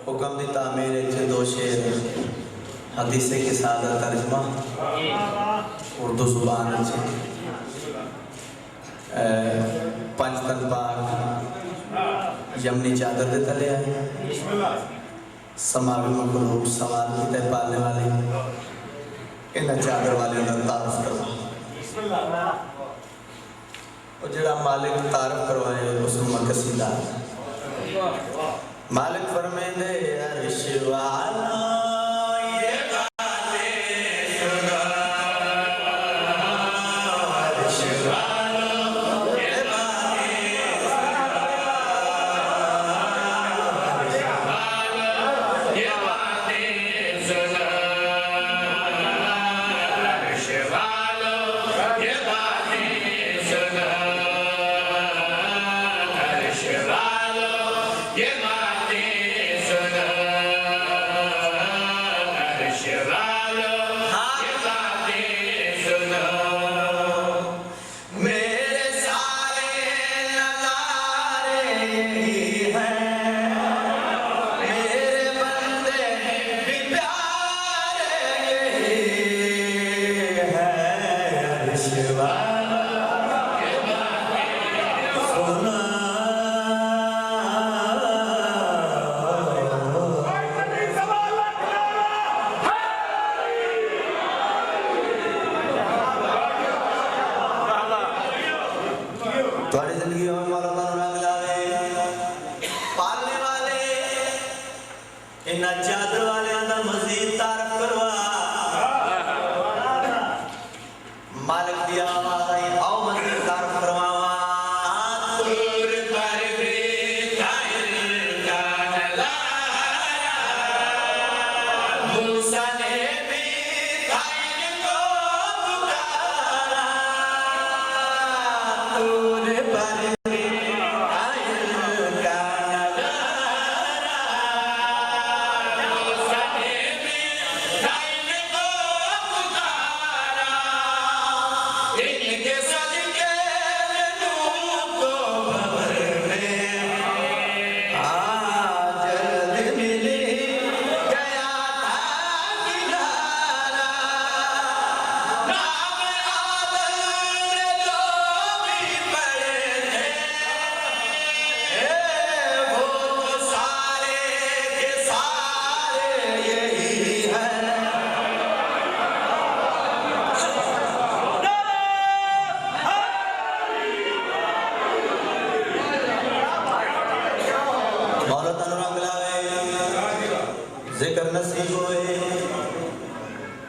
हुक्म दिता मेरे चे दो शेर हदीसे के साथ तर्जमा उर्दू जुबान अच्छे पंचतन पाक यमनी चादर दे तले आए समावी मखलूक सवाल की तय पालने वाले इन चादर वाले का तारफ करवा और जड़ा मालिक तारफ करवाए उसमें कसीदा मालिक फरमाते अर्श वालो ये बातें सुनो अर्श वालो ये बातें सुनो अर्श वालो ये बातें सुनो अर्श वालो ये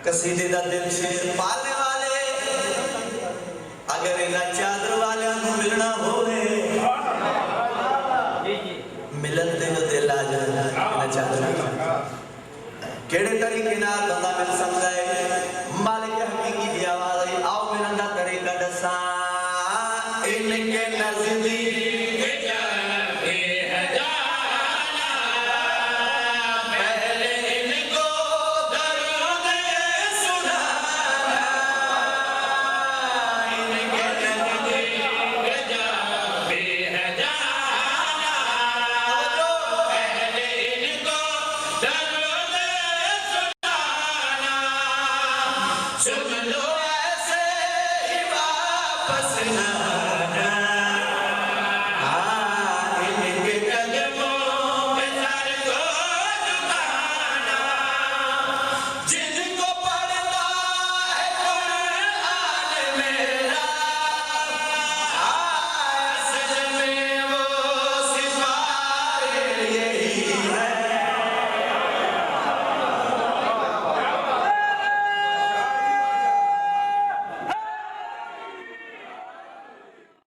कसीदे दा दिल शेर पालने वाले अगर इन्हां चादर वाले को मिलना होवे मिलन ते जो दिल आ जाए इन्हां चादर केड़े तरीके नाल बंदा मिल सकदा है।